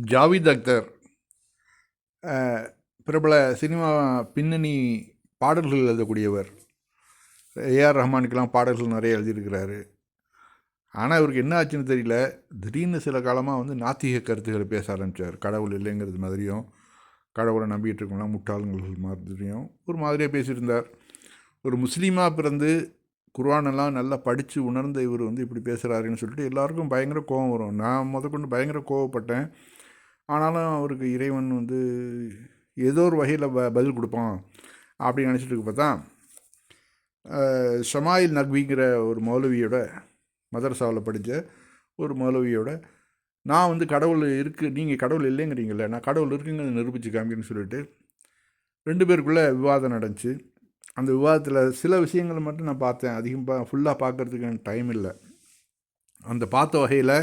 ஜாவித் அக்தர் பிரபல சினிமா பின்னணி பாடல்கள் எழுதக்கூடியவர். ஏஆர் ரஹ்மானுக்கெல்லாம் பாடல்கள் நிறைய எழுதியிருக்கிறாரு. ஆனால் இவருக்கு என்ன ஆச்சுன்னு தெரியல, திடீர்னு சில காலமாக வந்து நாத்திக கருத்துக்களை பேச ஆரம்பித்தார். கடவுள் இல்லைங்கிறது மாதிரியும், கடவுளை நம்பிக்கிட்டு இருக்கவங்களாம் முட்டாள்கள் மாதிரியும் ஒரு மாதிரியாக பேசியிருந்தார். ஒரு முஸ்லீமாக பிறந்து குர்ஆனெல்லாம் நல்லா படித்து உணர்ந்த இவர் வந்து இப்படி பேசுகிறாருன்னு சொல்லிட்டு எல்லாருக்கும் பயங்கர கோபம் வரும். நான் முதற்கொண்டு பயங்கர கோவப்பட்டேன். ஆனாலும் அவருக்கு இறைவன் வந்து ஏதோ ஒரு வகையில் பதில் கொடுப்பான் அப்படின்னு நினச்சிட்டு இருக்க பார்த்தா, ஷமாயில் நக்விங்கிற ஒரு மௌலவியோட, மதரசாவில் படித்த ஒரு மௌலவியோட, நான் வந்து கடவுள் இருக்குது, நீங்கள் கடவுள் இல்லைங்கிறீங்கள, நான் கடவுள் இருக்குங்கிறத நிரூபிச்சு காமிக்கன்னு சொல்லிட்டு 2 பேருக்குள்ளே விவாதம் நடந்துச்சு. அந்த விவாதத்தில் சில விஷயங்களை மட்டும் நான் பார்த்தேன். அதிகம் ஃபுல்லாக பார்க்குறதுக்கு எனக்கு டைம் இல்லை. அந்த பார்த்த வகையில்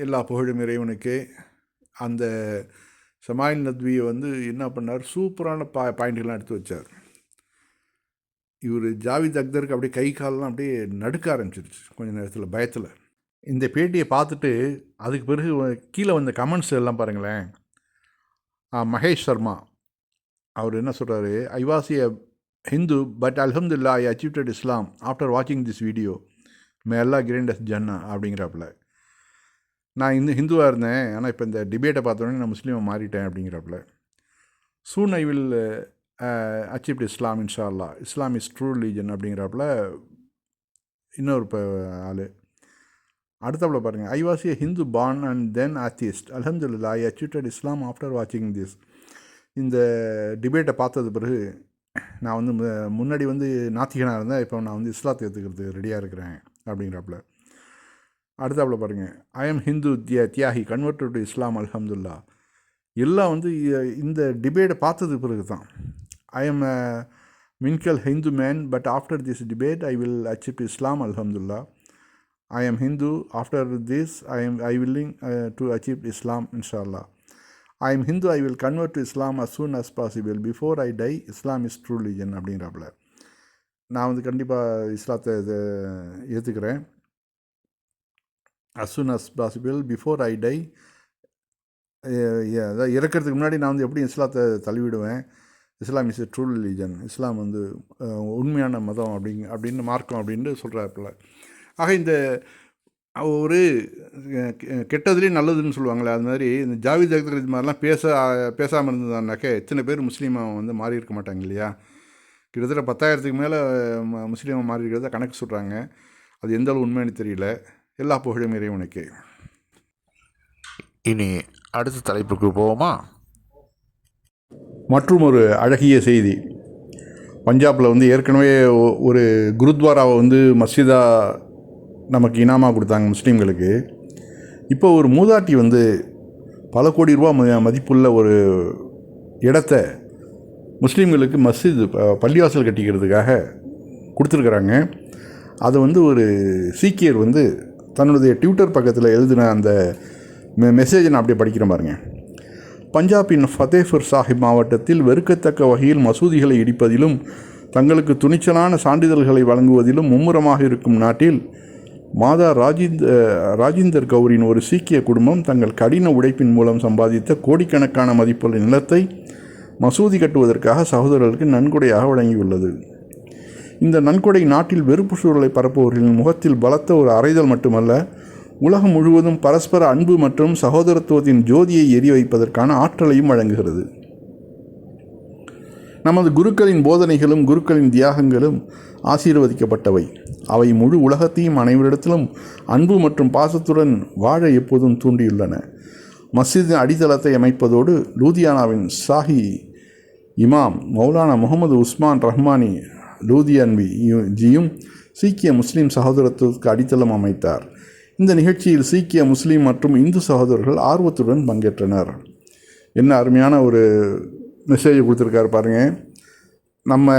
எல்லா புகழும் இறைவனுக்கு. அந்த ஷமாயில் நத்வியை வந்து என்ன பண்ணார், சூப்பரான பாயிண்ட்கள்லாம் எடுத்து வச்சார். இவர் ஜாவித் அக்தருக்கு அப்படியே கை காலெலாம் அப்படியே நடுக்க ஆரம்பிச்சிருச்சு கொஞ்சம் நேரத்தில், பயத்தில். இந்த பேட்டியை பார்த்துட்டு அதுக்கு பிறகு கீழே வந்த கமெண்ட்ஸ் எல்லாம் பாருங்களேன். மகேஷ் சர்மா அவர் என்ன சொல்கிறாரு, ஐ வாஸ் ஏ ஹிந்து பட் அல்ஹம்துலில்லாஹ் ஐ அச்சீவ்டட் இஸ்லாம் ஆஃப்டர் வாட்சிங் திஸ் வீடியோ, மே அல்லா கிரேண்டஸ் ஜன்னா அப்படிங்கிறாப்புல. நான் ஹிந்துவாக இருந்தேன், ஆனால் இப்போ இந்த டிபேட்டை பார்த்தோன்னே நான் முஸ்லீமாக மாறிட்டேன் அப்படிங்கிறாப்புல. சூன் ஐ வில் அச்சீவ்ட் இஸ்லாம் இன்ஷா அல்லா, இஸ்லாம் இஸ் ட்ரூ ரிலீஜன் அப்படிங்கிறாப்புல இன்னொரு ஆள். அடுத்தாப்புல பாருங்கள், I was a Hindu born and then atheist, அல்ஹம்துலில்லாஹ் ஐ அச்சீவ்டட் இஸ்லாம் ஆஃப்டர் வாட்சிங் திஸ். இந்த டிபேட்டை பார்த்தது பிறகு நான் வந்து முன்னாடி வந்து நாத்திகனாக இருந்தேன், இப்போ நான் வந்து இஸ்லாத்தை ஏற்றுக்கிறதுக்கு ரெடியாக இருக்கிறேன் அப்படிங்கிறாப்புல. அடுத்தாப்புல பாருங்கள், ஐ எம் ஹிந்து தியாகி கன்வெர்டட் டு இஸ்லாம் அல்ஹம்துலில்லாஹ். எல்லாம் வந்து இந்த டிபேட்டை பார்த்தது பிறகு தான். I am mingle Hindu man but after this debate I will achieve Islam அல்ஹம்துலில்லாஹ். I am Hindu after this I willing to achieve Islam இன்ஷா அல்லாஹ். I am Hindu I will convert to Islam as soon as possible before I die, Islam is true religion அப்படிங்கிறாப்புல. நான் வந்து கண்டிப்பாக இஸ்லாத்தை ஏற்றுக்கிறேன், as soon as possible before I die. அதாவது இறக்கிறதுக்கு முன்னாடி நான் வந்து எப்படி இஸ்லாத்தை தள்ளிவிடுவேன். இஸ்லாம் இஸ் எ ட்ரூ ரிலிஜன், இஸ்லாம் வந்து உண்மையான மதம் அப்படின்னு மார்க்கம் அப்படின்னு சொல்கிறாப்புல. ஆக இந்த ஒரு கெட்டதுலேயும் நல்லதுன்னு சொல்லுவாங்களே, அது மாதிரி இந்த ஜாவித் அக்தர் இது மாதிரிலாம் பேசாமல் இருந்ததுனாக்கா எத்தனை பேர் முஸ்லீமாக வந்து மாறி இருக்க மாட்டாங்க இல்லையா. கிட்டத்தட்ட 10,000க்கு மேலே முஸ்லீமாக மாறி இருக்கிறத கணக்கு சொல்கிறாங்க. அது எந்த அளவு உண்மைன்னு தெரியல. எல்லா புகழும் இறைவனுக்கு. இனி அடுத்த தலைப்புக்கு போவோமா? மற்றும் ஒரு அழகிய செய்தி. பஞ்சாபில் வந்து ஏற்கனவே ஒரு குருத்வாராவை வந்து மஸ்ஜிதாக நமக்கு இனாமாக கொடுத்தாங்க முஸ்லீம்களுக்கு. இப்போ ஒரு மூதாட்டி வந்து பல கோடி ரூபா மதிப்புள்ள ஒரு இடத்த முஸ்லீம்களுக்கு மஸ்ஜித் பள்ளிவாசல் கட்டிக்கிறதுக்காக கொடுத்துருக்குறாங்க. அதை வந்து ஒரு சீக்கியர் வந்து தன்னுடைய ட்விட்டர் பக்கத்தில் எழுதின அந்த மெசேஜை நான் அப்படியே படிக்கிறேன் பாருங்க. பஞ்சாபின் ஃபதேபூர் சாஹிப் மாவட்டத்தில் வெறுக்கத்தக்க வகையில் மசூதிகளை இடிப்பதிலும் தங்களுக்கு துணிச்சலான சான்றிதழ்களை வழங்குவதிலும் மும்முரமாக இருக்கும் நாட்டில் மாதா ராஜிந்தர் கௌரின் ஒரு சீக்கிய குடும்பம் தங்கள் கடின உழைப்பின் மூலம் சம்பாதித்த கோடிக்கணக்கான மதிப்புள்ள நிலத்தை மசூதி கட்டுவதற்காக சகோதரர்களுக்கு நன்கொடையாக வழங்கியுள்ளது. இந்த நன்கொடை நாட்டில் வெறுப்பு சூழலை பரப்புபவர்களின் முகத்தில் பலத்த ஒரு அறைதல் மட்டுமல்ல, உலகம் முழுவதும் பரஸ்பர அன்பு மற்றும் சகோதரத்துவத்தின் ஜோதியை எரிய வைப்பதற்கான ஆற்றலையும் வழங்குகிறது. நமது குருக்களின் போதனைகளும் குருக்களின் தியாகங்களும் ஆசீர்வதிக்கப்பட்டவை. அவை முழு உலகத்தையும் அனைவரிடத்திலும் அன்பு மற்றும் பாசத்துடன் வாழ எப்போதும் தூண்டியுள்ளன. மஸ்ஜிதின் அடித்தளத்தை அமைப்பதோடு லூதியானாவின் ஷாஹி இமாம் மௌலானா முகமது உஸ்மான் ரஹ்மானி லூதியான்வி ஜியும் சீக்கிய முஸ்லீம் சகோதரத்துவத்துக்கு அடித்தளம் அமைத்தார். இந்த நிகழ்ச்சியில் சீக்கிய முஸ்லீம் மற்றும் இந்து சகோதரர்கள் ஆர்வத்துடன் பங்கேற்றனர். என்ன அருமையான ஒரு மெசேஜ் கொடுத்துருக்காரு பாருங்கள். நம்ம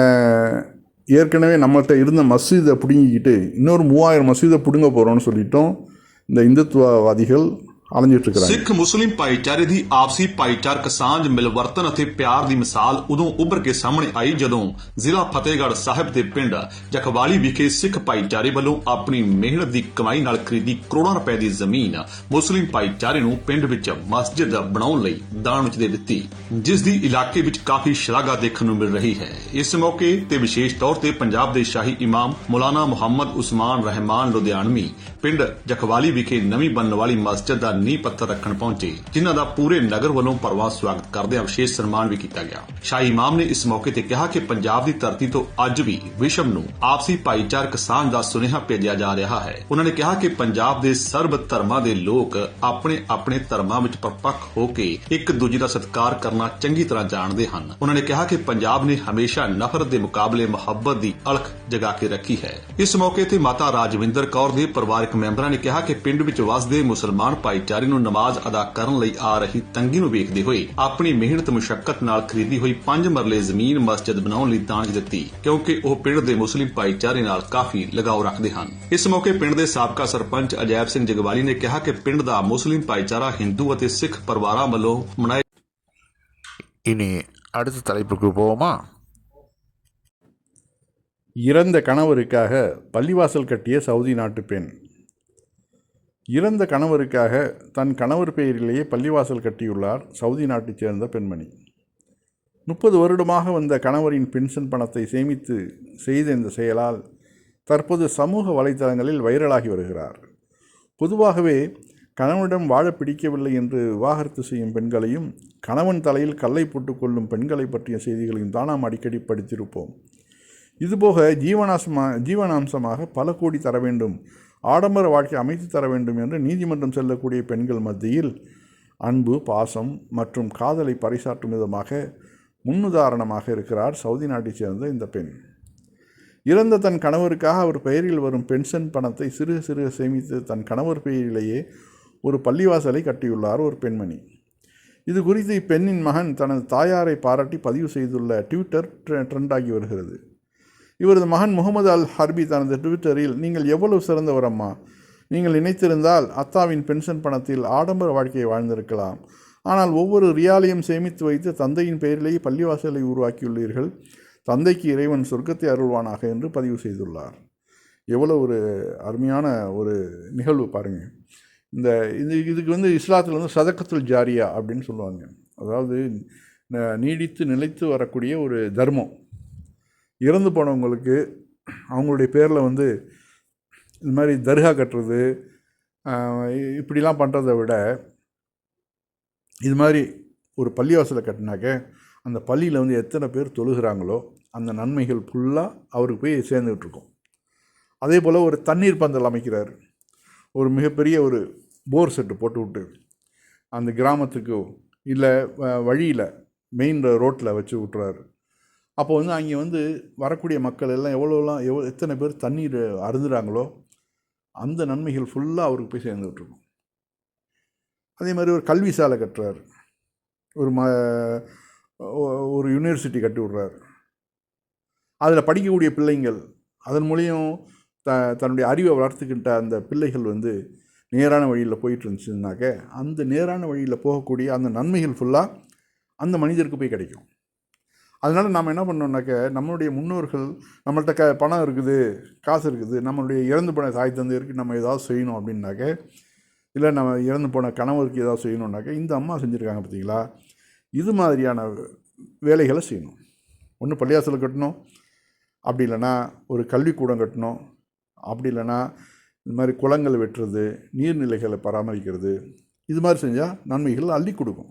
ஏற்கனவே நம்மகிட்ட இருந்த மஸ்ஜிதை பிடுங்கிக்கிட்டு இன்னொரு 3000 மஸ்ஜிதை பிடுங்க போகிறோன்னு சொல்லிட்டோம் இந்த இந்துத்துவவாதிகள். அலைஞ்சிட்ருக்கிறாங்க. ਸਿੱਖ ਮੁਸਲਿਮ ਭਾਈਚਾਰੇ ਦੀ ਆਪਸੀ ਭਾਈਚਾਰਕ ਸਾਂਝ ਮਿਲਵਰਤਨ ਅਤੇ ਪਿਆਰ ਦੀ ਮਿਸਾਲ ਉਦੋਂ ਉੱਭਰ ਕੇ ਸਾਹਮਣੇ ਆਈ ਜਦੋਂ ਜ਼ਿਲ੍ਹਾ ਫਤਿਹਗੜ੍ਹ ਸਾਹਿਬ ਦੇ ਪਿੰਡ ਜਖਵਾਲੀ ਵਿਖੇ ਸਿੱਖ ਭਾਈਚਾਰੇ ਵੱਲੋਂ ਆਪਣੀ ਮਿਹਨਤ ਦੀ ਕਮਾਈ ਨਾਲ ਖਰੀਦੀ ਕਰੋੜਾਂ ਰੁਪਏ ਦੀ ਜ਼ਮੀਨ ਮੁਸਲਿਮ ਭਾਈਚਾਰੇ ਨੂੰ ਪਿੰਡ ਵਿੱਚ ਮਸਜਿਦ ਬਣਾਉਣ ਲਈ ਦਾਨ ਵਿੱਚ ਦੇ ਦਿੱਤੀ, ਜਿਸ ਦੀ ਇਲਾਕੇ ਵਿੱਚ ਕਾਫੀ ਸ਼ਲਾਘਾ ਦੇਖਣ ਨੂੰ ਮਿਲ ਰਹੀ ਹੈ। ਇਸ ਮੌਕੇ ਤੇ ਵਿਸ਼ੇਸ਼ ਤੌਰ ਤੇ ਪੰਜਾਬ ਦੇ ਸ਼ਾਹੀ ਇਮਾਮ ਮੌਲਾਨਾ ਮੁਹੰਮਦ ਉਸਮਾਨ ਰਹਿਮਾਨ ਲੁਧਿਆਣਵੀ ਪਿੰਡ ਜਖਵਾਲੀ ਵਿਖੇ ਨਵੀਂ ਬਣਨ ਵਾਲੀ ਮਸਜਿਦ ਦਾ ਨੀਂਹ ਪੱਥਰ ਰੱਖਣ ਪਹੁੰਚੇ, ਜਿਨ੍ਹਾਂ ਦਾ ਪੂਰੇ ਨਗਰ ਵੱਲੋਂ ਭਰਵਾਂ ਸਵਾਗਤ ਕਰਦਿਆਂ ਵਿਸ਼ੇਸ਼ ਸਨਮਾਨ ਵੀ ਕੀਤਾ ਗਿਆ। ਸ਼ਾਹੀ ਇਮਾਮ ਨੇ ਇਸ ਮੌਕੇ ਤੇ ਕਿਹਾ ਕਿ ਪੰਜਾਬ ਦੀ ਧਰਤੀ ਤੋਂ ਅੱਜ ਵੀ ਵਿਸ਼ਵ ਨੂੰ ਆਪਸੀ ਭਾਈਚਾਰਕ ਸਾਂਝ ਦਾ ਸੁਨੇਹਾ ਭੇਜਿਆ ਜਾ ਰਿਹਾ ਹੈ। ਉਹਨਾਂ ਨੇ ਕਿਹਾ ਕਿ ਪੰਜਾਬ ਦੇ ਸਰਬ ਧਰਮਾਂ ਦੇ ਲੋਕ ਆਪਣੇ ਆਪਣੇ ਧਰਮਾਂ ਵਿੱਚ ਪਰਪੱਕ ਹੋ ਕੇ ਇੱਕ ਦੂਜੇ ਦਾ ਸਤਿਕਾਰ ਕਰਨਾ ਚੰਗੀ ਤਰ੍ਹਾਂ ਜਾਣਦੇ ਹਨ। ਉਹਨਾਂ ਨੇ ਕਿਹਾ ਕਿ ਪੰਜਾਬ ਨੇ ਹਮੇਸ਼ਾ ਨਫ਼ਰਤ ਦੇ ਮੁਕਾਬਲੇ ਮੁਹੱਬਤ ਦੀ ਅਲਖ ਜਗਾ ਕੇ ਰੱਖੀ ਹੈ। ਇਸ ਮੌਕੇ ਤੇ ਮਾਤਾ ਰਾਜਵਿੰਦਰ ਕੌਰ ਦੇ ਪਰਿਵਾਰਕ ਮੈਂਬਰਾਂ ਨੇ ਕਿਹਾ ਕਿ ਪਿੰਡ ਵਿੱਚ ਵਸਦੇ ਮੁਸਲਮਾਨ ਭਾਈਚਾਰੇ ਨੂੰ ਨਮਾਜ਼ ਅਦਾ ਕਰਨ ਲਈ ਆ ਰਹੀ ਤੰਗੀ ਨੂੰ ਵੇਖਦੇ ਹੋਏ ਆਪਣੀ ਮਿਹਨਤ ਮੁਸ਼ੱਕਤ ਨਾਲ ਖਰੀਦੀ ਹੋਈ 5 ਮਰਲੇ ਜ਼ਮੀਨ ਮਸਜਿਦ ਬਣਾਉਣ ਲਈ ਦਾਨ ਦਿੱਤੀ, ਕਿਉਂਕਿ ਉਹ ਪਿੰਡ ਦੇ ਮੁਸਲਿਮ ਭਾਈਚਾਰੇ ਨਾਲ ਕਾਫੀ ਲਗਾਓ ਰੱਖਦੇ ਹਨ। ਇਸ ਮੌਕੇ ਪਿੰਡ ਦੇ ਸਾਬਕਾ ਸਰਪੰਚ ਅਜੈਬ ਸਿੰਘ ਜਗਵਾਲੀ ਨੇ ਕਿਹਾ ਕਿ ਪਿੰਡ ਦਾ ਮੁਸਲਿਮ ਭਾਈਚਾਰਾ ਹਿੰਦੂ ਅਤੇ ਸਿੱਖ ਪਰਿਵਾਰਾਂ ਵੱਲੋਂ ਮਨਾਏ இனி அடுத்த தலைப்புக்கு போவோமா? இறந்த கணவருக்காக பள்ளிவாசல் கட்டிய சவுதி நாட்டு பெண். இறந்த கணவருக்காக தன் கணவர் பெயரிலேயே பள்ளிவாசல் கட்டியுள்ளார் சவுதி நாட்டைச் சேர்ந்த பெண்மணி. 30 வருடமாக வந்த கணவரின் பென்ஷன் பணத்தை சேமித்து செய்த இந்த செயலால் தற்போது சமூக வலைத்தளங்களில் வைரலாகி வருகிறார். பொதுவாகவே கணவனிடம் வாழ பிடிக்கவில்லை என்று விவாகரத்து செய்யும் பெண்களையும் கணவன் தலையில் கல்லை போட்டுக்கொள்ளும் பெண்களை பற்றிய செய்திகளையும் தான் நாம் அடிக்கடி படித்திருப்போம். இதுபோக ஜீவனாம்சமாக பல கோடி தர வேண்டும், ஆடம்பர வாழ்க்கை அமைத்து தர வேண்டும் என்று நீதிமன்றம் செல்லக்கூடிய பெண்கள் மத்தியில் அன்பு, பாசம் மற்றும் காதலை பறைசாற்றும் விதமாக முன்னுதாரணமாக இருக்கிறார் சவுதி நாட்டைச் சேர்ந்த இந்த பெண். இறந்த தன் கணவருக்காக அவர் பெயரில் வரும் பென்ஷன் பணத்தை சிறு சிறு சேமித்து தன் கணவர் பெயரிலேயே ஒரு பள்ளிவாசலை கட்டியுள்ளார் ஒரு பெண்மணி. இது குறித்து இப்பெண்ணின் மகன் தனது தாயாரை பாராட்டி பதிவு செய்துள்ள ட்விட்டர் ட்ரெண்டாகி வருகிறது. இவரது மகன் முகமது அல் ஹர்பி தனது ட்விட்டரில், நீங்கள் எவ்வளவு சிறந்தவர் அம்மா, நீங்கள் நினைத்திருந்தால் அத்தாவின் பென்ஷன் பணத்தில் ஆடம்பர வாழ்க்கையை வாழ்ந்திருக்கலாம். ஆனால் ஒவ்வொரு ரியாலையும் சேமித்து வைத்து தந்தையின் பெயரிலேயே பள்ளிவாசலை உருவாக்கியுள்ளீர்கள். தந்தைக்கு இறைவன் சொர்க்கத்தை அருள்வானாக என்று பதிவு செய்துள்ளார். எவ்வளோ ஒரு அருமையான ஒரு நிகழ்வு பாருங்கள். இதுக்கு இஸ்லாத்தில் சதக்கத்துல் ஜாரியா அப்படின்னு சொல்லுவாங்க. அதாவது நீடித்து நிலைத்து வரக்கூடிய ஒரு தர்மம். இறந்து போனவங்களுக்கு அவங்களுடைய பேரில் இது மாதிரி தர்கா கட்டுறது இப்படிலாம் பண்ணுறதை விட இது மாதிரி ஒரு பள்ளிவாசலை கட்டினாக்க அந்த பள்ளியில் எத்தனை பேர் தொழுகிறாங்களோ அந்த நன்மைகள் ஃபுல்லாக அவருக்கு போய் சேர்ந்துக்கிட்டுருக்கோம். அதே போல் ஒரு தண்ணீர் பந்தல் அமைக்கிறார். ஒரு மிகப்பெரிய ஒரு போர் செட்டு போட்டு விட்டு அந்த கிராமத்துக்கு இல்லை வழியில் மெயின் ரோட்டில் வச்சு விட்டுறாரு. அப்போ அங்கே வரக்கூடிய மக்கள் எல்லாம் எத்தனை பேர் தண்ணீர் அருந்துறாங்களோ அந்த நன்மைகள் ஃபுல்லாக அவருக்கு போய் சேர்ந்துக்கிட்டுருக்கும். அதே மாதிரி ஒரு கல்வி சாலை கட்டுறாரு. ஒரு யூனிவர்சிட்டி கட்டி விட்றாரு. அதில் படிக்கக்கூடிய பிள்ளைங்கள் அதன் மூலியம் தன்னுடைய அறிவை வளர்த்துக்கிட்ட அந்த பிள்ளைகள் நேரான வழியில் போயிட்டு இருந்துச்சுன்னாக்க அந்த நேரான வழியில் போகக்கூடிய அந்த நன்மைகள் ஃபுல்லாக அந்த மனிதருக்கு போய் கிடைக்கும். அதனால் நாம் என்ன பண்ணோம்னாக்க நம்மளுடைய முன்னோர்கள் நம்மள்கிட்ட பணம் இருக்குது, காசு இருக்குது, நம்மளுடைய இறந்து போன தாய் தந்தையருக்கு நம்ம ஏதாவது செய்யணும் அப்படின்னாக்க, இல்லை நம்ம இறந்து போன கணவருக்கு ஏதாவது செய்யணுன்னாக்க இந்த அம்மா செஞ்சுருக்காங்க பார்த்தீங்களா, இது மாதிரியான வேலைகளை செய்யணும். ஒன்று பள்ளிவாசல் கட்டணும், அப்படி இல்லைன்னா ஒரு கல்விக்கூடம் கட்டணும், அப்படி இல்லைன்னா இது மாதிரி குளங்கள் வெட்டுறது, நீர்நிலைகளை பராமரிக்கிறது, இது மாதிரி செஞ்சால் நன்மைகள் அள்ளி கொடுக்கும்.